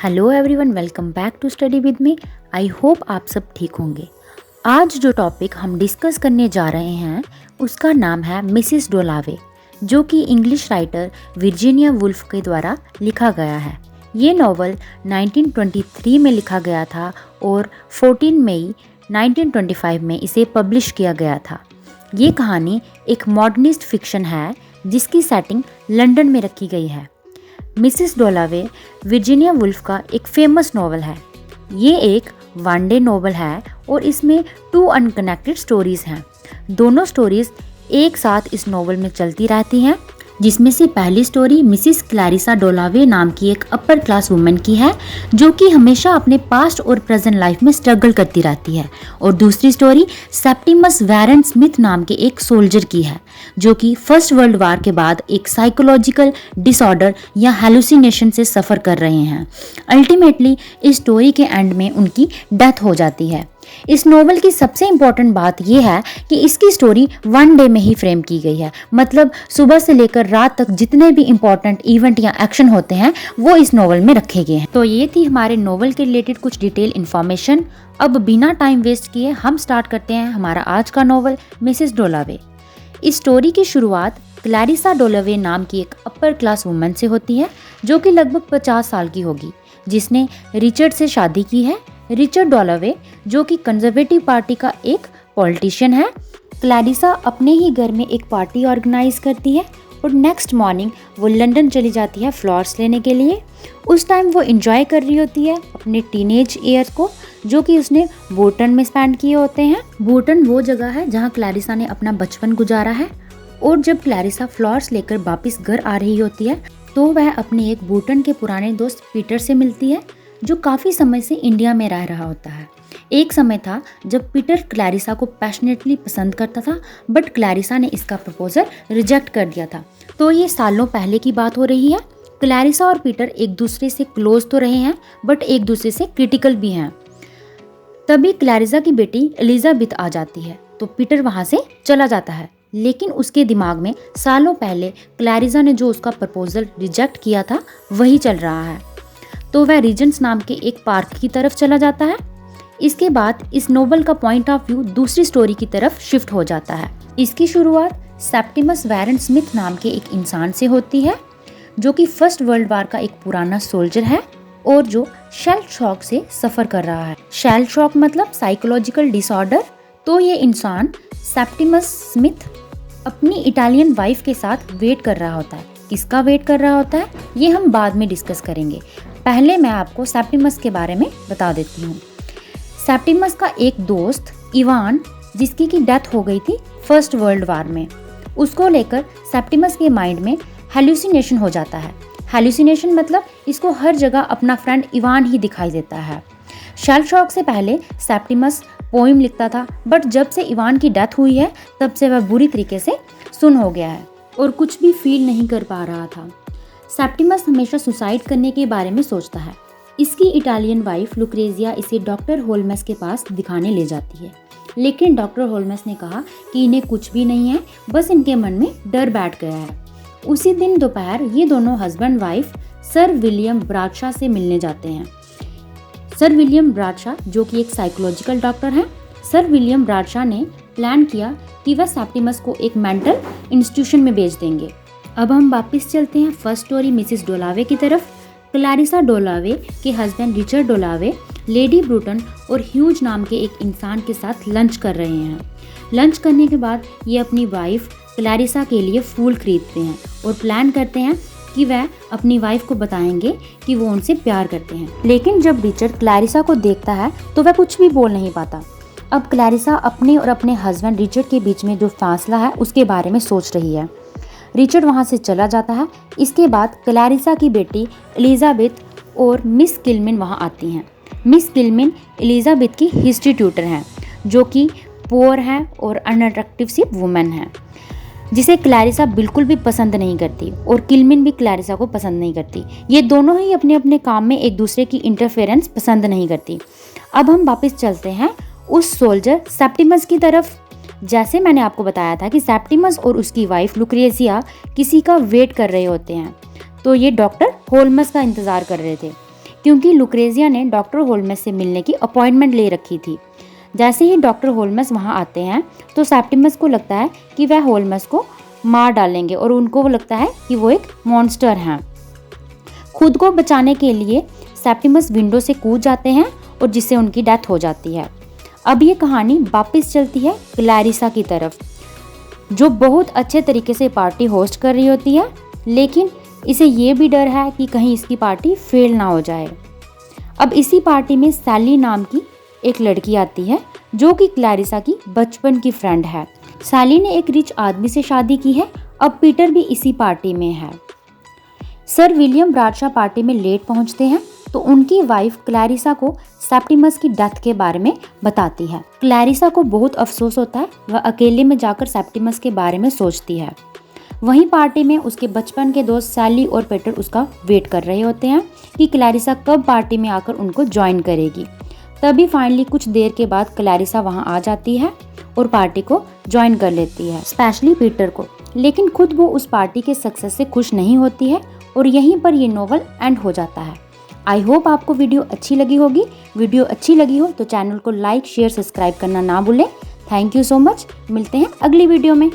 Hello everyone, welcome back to study with me. I hope आप सब ठीक होंगे। आज जो टॉपिक हम डिस्कस करने जा रहे हैं उसका नाम है मिसिस डोलावे, जो कि इंग्लिश राइटर वर्जीनिया वुल्फ के द्वारा लिखा गया है। ये नॉवल 1923 में लिखा गया था और 14 मई 1925 में इसे पब्लिश किया गया था। ये कहानी एक मॉडर्निस्ट फिक्शन है जिसकी सेटिंग लंदन में रखी गई है। मिसिस डोलावे वर्जीनिया वुल्फ का एक फेमस नॉवल है। ये एक वन डे नॉवल है और इसमें 2 अनकनेक्टेड स्टोरीज हैं। दोनों स्टोरीज एक साथ इस नॉवल में चलती रहती हैं, जिसमें से पहली स्टोरी मिसिस क्लैरिसा डोलावे नाम की एक अपर क्लास वुमेन की है जो कि हमेशा अपने पास्ट और प्रेजेंट लाइफ में स्ट्रगल करती रहती है, और दूसरी स्टोरी सेप्टिमस वैरेंट स्मिथ नाम के एक सोल्जर की है जो कि फर्स्ट वर्ल्ड वार के बाद एक साइकोलॉजिकल डिसऑर्डर या हेलुसिनेशन से सफ़र कर रहे हैं। अल्टीमेटली इस स्टोरी के एंड में उनकी डेथ हो जाती है। इस नॉवल की सबसे इम्पॉर्टेंट बात यह है कि इसकी स्टोरी वन डे में ही फ्रेम की गई है, मतलब सुबह से लेकर रात तक जितने भी इम्पॉर्टेंट इवेंट या एक्शन होते हैं वो इस नॉवल में रखे गए हैं। तो ये थी हमारे नॉवल के रिलेटेड कुछ डिटेल इन्फॉर्मेशन। अब बिना टाइम वेस्ट किए हम स्टार्ट करते हैं हमारा आज का नॉवल मिसिस डोलावे। इस स्टोरी की शुरुआत क्लैरिसा डोलावे नाम की एक अपर क्लास वुमन से होती है जो कि लगभग 50 साल की होगी, जिसने रिचर्ड से शादी की है। रिचर्ड डोलावे जो कि कंजर्वेटिव पार्टी का एक पॉलिटिशियन है। क्लैरिसा अपने ही घर में एक पार्टी ऑर्गेनाइज करती है और नेक्स्ट मॉर्निंग वो लंदन चली जाती है फ्लावर्स लेने के लिए। उस टाइम वो एंजॉय कर रही होती है अपने टीनेज ईयर्स को, जो कि उसने बोटन में स्पेंड किए होते हैं। बोटन वो जगह है जहाँ क्लैरिसा ने अपना बचपन गुजारा है। और जब क्लैरिसा फ्लावर्स लेकर वापस घर आ रही होती है तो वह अपने एक बोटन के पुराने दोस्त पीटर से मिलती है जो काफ़ी समय से इंडिया में रह रहा होता है। एक समय था जब पीटर क्लैरिसा को पैशनेटली पसंद करता था, बट क्लैरिसा ने इसका प्रपोजल रिजेक्ट कर दिया था। तो ये सालों पहले की बात हो रही है। क्लैरिसा और पीटर एक दूसरे से क्लोज तो रहे हैं बट एक दूसरे से क्रिटिकल भी हैं। तभी क्लैरिसा की बेटी एलिजाबेथ आ जाती है तो पीटर वहाँ से चला जाता है, लेकिन उसके दिमाग में सालों पहले क्लैरिसा ने जो उसका प्रपोजल रिजेक्ट किया था वही चल रहा है। तो वह रीजेंट्स नाम के एक पार्क की तरफ चला जाता है। इसके बाद इस नोवेल का पॉइंट ऑफ व्यू दूसरी स्टोरी की तरफ शिफ्ट हो जाता है। इसकी शुरुआत सेप्टिमस वैरेंट स्मिथ नाम के एक इंसान से होती है जो कि फर्स्ट वर्ल्ड वार का एक पुराना सोल्जर है और जो शेल शॉक से सफ़र कर रहा है। शेल शॉक मतलब साइकोलॉजिकल डिसऑर्डर। तो ये इंसान सेप्टिमस स्मिथ अपनी इटालियन वाइफ के साथ वेट कर रहा होता है। किसका वेट कर रहा होता है ये हम बाद में डिस्कस करेंगे। पहले मैं आपको सेप्टिमस के बारे में बता देती हूँ। सेप्टिमस का एक दोस्त इवान, जिसकी की डेथ हो गई थी फर्स्ट वर्ल्ड वार में, उसको लेकर सेप्टिमस के माइंड में हेलुसिनेशन हो जाता है। हेलुसिनेशन मतलब इसको हर जगह अपना फ्रेंड इवान ही दिखाई देता है। शेल शॉक से पहले सेप्टिमस पोइम लिखता था, बट जब से इवान की डेथ हुई है तब से वह बुरी तरीके से सुन हो गया है और कुछ भी फील नहीं कर पा रहा था। सेप्टिमस हमेशा सुसाइड करने के बारे में सोचता है। इसकी इटालियन वाइफ लुक्रेजिया इसे डॉक्टर होल्मस के पास दिखाने ले जाती है, लेकिन डॉक्टर होल्मस ने कहा कि इन्हें कुछ भी नहीं है, बस इनके मन में डर बैठ गया है। उसी दिन दोपहर ये दोनों हस्बैंड वाइफ सर विलियम ब्राडशॉ से मिलने जाते हैं। सर विलियम ब्राडशॉ जो कि एक साइकोलॉजिकल डॉक्टर हैं। सर विलियम ब्राडशॉ ने प्लान किया कि वह सेप्टिमस को एक मेंटल इंस्टीट्यूशन में भेज देंगे। अब हम वापस चलते हैं फर्स्ट स्टोरी मिसिस डोलावे की तरफ। क्लैरिसा डोलावे के हस्बैंड रिचर्ड डोलावे लेडी ब्रूटन और ह्यूज नाम के एक इंसान के साथ लंच कर रहे हैं। लंच करने के बाद ये अपनी वाइफ क्लैरिसा के लिए फूल खरीदते हैं और प्लान करते हैं कि वह अपनी वाइफ को बताएंगे कि वो उनसे प्यार करते हैं। लेकिन जब रिचर्ड क्लैरिसा को देखता है तो वह कुछ भी बोल नहीं पाता। अब क्लैरिसा अपने और अपने हस्बैंड रिचर्ड के बीच में जो फासला है उसके बारे में सोच रही है। रिचर्ड वहाँ से चला जाता है। इसके बाद क्लैरिसा की बेटी एलिजाबेथ और मिस किलमिन वहाँ आती हैं। मिस किलमिन एलिजाबेथ की हिस्ट्री ट्यूटर हैं जो कि पुअर हैं और अनअट्रैक्टिव सी वुमेन है, जिसे क्लैरिसा बिल्कुल भी पसंद नहीं करती और किलमिन भी क्लैरिसा को पसंद नहीं करती। ये दोनों ही अपने अपने काम में एक दूसरे की इंटरफेरेंस पसंद नहीं करती। अब हम वापस चलते हैं उस सोल्जर सेप्टिमस की तरफ। जैसे मैंने आपको बताया था कि सेप्टिमस और उसकी वाइफ लुक्रेजिया किसी का वेट कर रहे होते हैं, तो ये डॉक्टर होल्मस का इंतज़ार कर रहे थे क्योंकि लुक्रेजिया ने डॉक्टर होल्मस से मिलने की अपॉइंटमेंट ले रखी थी। जैसे ही डॉक्टर होल्मस वहां आते हैं तो सेप्टिमस को लगता है कि वह होल्मस को मार डालेंगे और उनको वो लगता है कि वो एक मॉन्स्टर हैं। खुद को बचाने के लिए सेप्टिमस विंडो से कूद जाते हैं और जिससे उनकी डेथ हो जाती है। अब ये कहानी वापस चलती है क्लैरिसा की तरफ, जो बहुत अच्छे तरीके से पार्टी होस्ट कर रही होती है, लेकिन इसे ये भी डर है कि कहीं इसकी पार्टी फेल ना हो जाए। अब इसी पार्टी में सैली नाम की एक लड़की आती है जो कि क्लैरिसा की बचपन की फ्रेंड है। सैली ने एक रिच आदमी से शादी की है। अब पीटर भी इसी पार्टी में है। सर विलियम ब्राडशॉ पार्टी में लेट पहुंचते हैं तो उनकी वाइफ क्लैरिसा को सेप्टिमस की डेथ के बारे में बताती है। क्लैरिसा को बहुत अफसोस होता है, वह अकेले में जाकर सेप्टिमस के बारे में सोचती है। वहीं पार्टी में उसके बचपन के दोस्त सैली और पीटर उसका वेट कर रहे होते हैं कि क्लैरिसा कब पार्टी में आकर उनको ज्वाइन करेगी। तभी फाइनली कुछ देर के बाद क्लैरिसा वहां आ जाती है और पार्टी को ज्वाइन कर लेती है, स्पेशली पीटर को। लेकिन खुद वो उस पार्टी के सक्सेस से खुश नहीं होती है और यहीं पर ये नॉवल एंड हो जाता है। आई होप आपको वीडियो अच्छी लगी होगी। वीडियो अच्छी लगी हो तो चैनल को लाइक, शेयर, सब्सक्राइब करना ना भूलें। Thank you so much. मिलते हैं अगली वीडियो में।